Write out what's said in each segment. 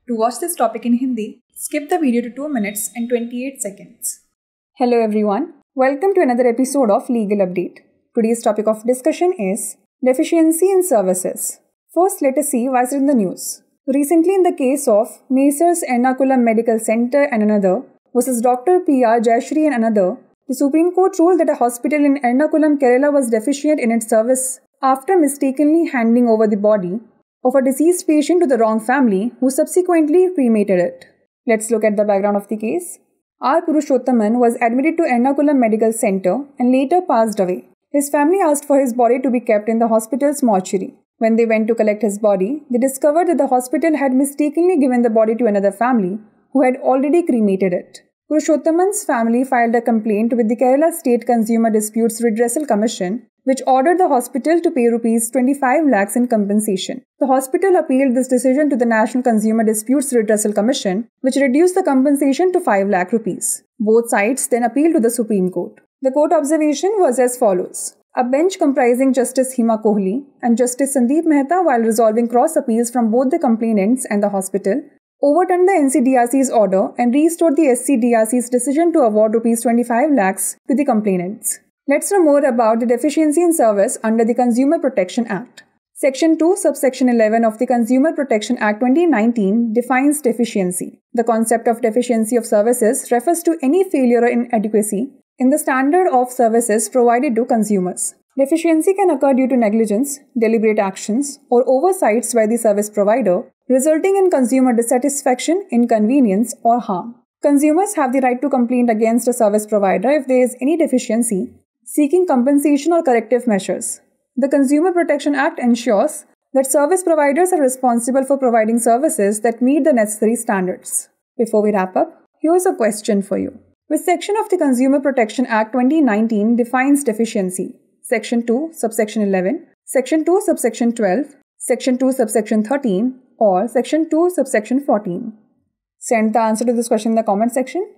To watch this topic in Hindi, skip the video to 2 minutes and 28 seconds. Hello everyone, welcome to another episode of Legal Update. Today's topic of discussion is deficiency in services. First, let us see what's in the news. Recently, in the case of Messrs Ernakulam Medical Center and another versus Dr. P.R. Jayashree and another, the Supreme Court ruled that a hospital in Ernakulam, Kerala was deficient in its service after mistakenly handing over the body of a deceased patient to the wrong family who subsequently cremated it. Let's look at the background of the case. R. Purushottaman was admitted to Ernakulam Medical Center and later passed away. His family asked for his body to be kept in the hospital's mortuary. When they went to collect his body, they discovered that the hospital had mistakenly given the body to another family who had already cremated it. Purushottaman's family filed a complaint with the Kerala State Consumer Disputes Redressal Commission, which ordered the hospital to pay Rs 25 lakhs in compensation. The hospital appealed this decision to the National Consumer Disputes Redressal Commission, which reduced the compensation to 5 lakh rupees. Both sides then appealed to the Supreme Court. The court observation was as follows. A bench comprising Justice Hima Kohli and Justice Sandeep Mehta, while resolving cross appeals from both the complainants and the hospital, overturned the NCDRC's order and restored the SCDRC's decision to award Rs 25 lakhs to the complainants. Let's know more about the deficiency in service under the Consumer Protection Act. Section 2, subsection 11 of the Consumer Protection Act 2019 defines deficiency. The concept of deficiency of services refers to any failure or inadequacy in the standard of services provided to consumers. Deficiency can occur due to negligence, deliberate actions, or oversights by the service provider, resulting in consumer dissatisfaction, inconvenience, or harm. Consumers have the right to complain against a service provider if there is any deficiency, seeking compensation or corrective measures. The Consumer Protection Act ensures that service providers are responsible for providing services that meet the necessary standards. Before we wrap up, here's a question for you. Which section of the Consumer Protection Act 2019 defines deficiency? Section 2, subsection 11, Section 2, subsection 12, Section 2, subsection 13, or Section 2, subsection 14? Send the answer to this question in the comment section.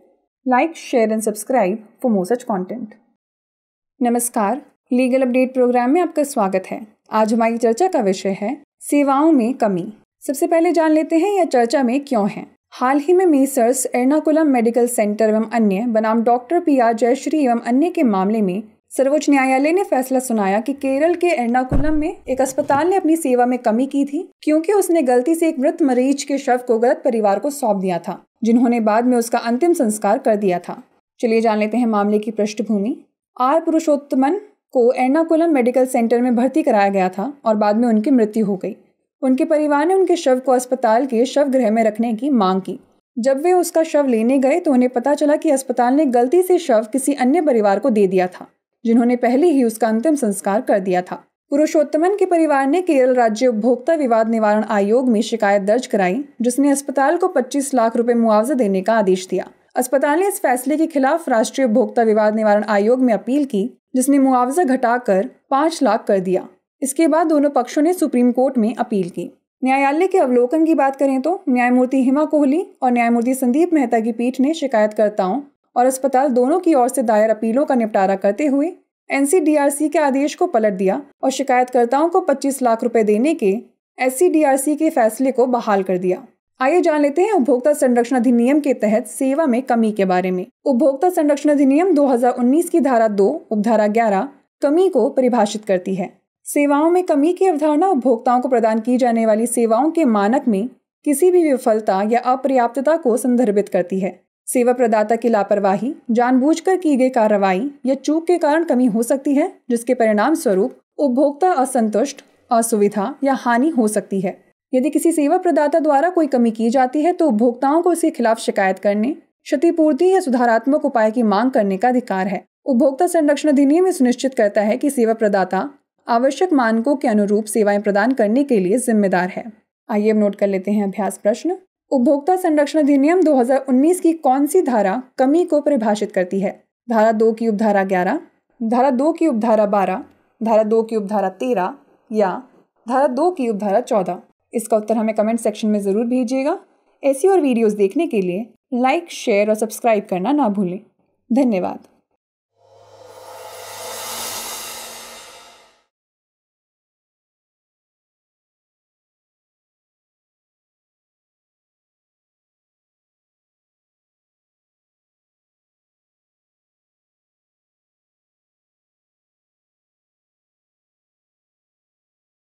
Like, share and subscribe for more such content. नमस्कार, legal update programme में आपका स्वागत है। आज हमारी चर्चा का विषय है सेवाओं में कमी। सबसे पहले जान लेते हैं यह चर्चा में क्यों है। हाल ही में मेसर्स एर्नाकुलम मेडिकल सेंटर एवं अन्य बनाम डॉक्टर P.R. जयश्री एवं अन्य के मामले में सर्वोच्च न्यायालय ने फैसला सुनाया कि केरल के एर्नाकुलम में एक अस्पताल ने अपनी सेवा में कमी की थी क्योंकि उसने गलती से एक मृत मरीज के शव को गलत परिवार को सौंप दिया था, जिन्होंने बाद में उसका अंतिम संस्कार कर दिया था। चलिए जान लेते हैं मामले की पृष्ठभूमि। आर पुरुषोत्तमन को एर्नाकुलम मेडिकल सेंटर में भर्ती कराया गया था और बाद में उनकी मृत्यु हो गई। उनके परिवार ने उनके शव को अस्पताल के शव गृह में रखने की मांग की। जब वे उसका शव लेने गए तो उन्हें पता चला कि अस्पताल ने गलती से शव किसी अन्य परिवार को दे दिया था, जिन्होंने पहले ही उसका अंतिम संस्कार कर दिया था। पुरुषोत्तमन के परिवार ने केरल राज्य उपभोक्ता विवाद निवारण आयोग में शिकायत दर्ज कराई, जिसने अस्पताल को 25 लाख रुपए मुआवजा देने का आदेश दिया। अस्पताल ने इस फैसले के खिलाफ राष्ट्रीय उपभोक्ता विवाद निवारण आयोग में अपील की, जिसने मुआवजा घटाकर 5 लाख कर दिया। इसके बाद दोनों पक्षों ने सुप्रीम कोर्ट में अपील की। न्यायालय के अवलोकन की बात करें तो न्यायमूर्ति हिमा कोहली और न्यायमूर्ति संदीप मेहता की पीठ ने शिकायतकर्ताओं और अस्पताल दोनों की ओर से दायर अपीलों का निपटारा करते हुए NCDRC के आदेश को पलट दिया और शिकायतकर्ताओं को 25 लाख रुपए देने के SCDRC के फैसले को बहाल कर दिया। आइए जान लेते हैं उपभोक्ता संरक्षण अधिनियम के तहत सेवा में कमी के बारे में। उपभोक्ता संरक्षण अधिनियम 2019 की धारा 2 उपधारा 11 कमी को परिभाषित करती है। सेवाओं में कमी की अवधारणा उपभोक्ताओं को प्रदान की जाने वाली सेवाओं के मानक में किसी भी विफलता या अपर्याप्तता को संदर्भित करती है। सेवा प्रदाता की लापरवाही, जानबूझकर की गई कार्रवाई या चूक के कारण कमी हो सकती है, जिसके परिणाम स्वरूप उपभोक्ता असंतुष्ट, असुविधा या हानि हो सकती है। यदि किसी सेवा प्रदाता द्वारा कोई कमी की जाती है तो उपभोक्ताओं को इसके खिलाफ शिकायत करने, क्षतिपूर्ति या सुधारात्मक उपाय की मांग करने का अधिकार है। उपभोक्ता संरक्षण अधिनियम यह सुनिश्चित करता है कि सेवा प्रदाता आवश्यक मानकों के अनुरूप सेवाएं प्रदान करने के लिए जिम्मेदार है। आइए अब नोट कर लेते हैं अभ्यास प्रश्न। उपभोक्ता संरक्षण अधिनियम 2019 की कौन सी धारा कमी को परिभाषित करती है? धारा 2 की उपधारा 11, धारा 2 की उपधारा 12, धारा 2 की उपधारा 13 या धारा 2 की उपधारा 14? इसका उत्तर हमें कमेंट सेक्शन में ज़रूर भेजिएगा। ऐसी और वीडियोस देखने के लिए लाइक, शेयर और सब्सक्राइब करना ना भूलें। धन्यवाद।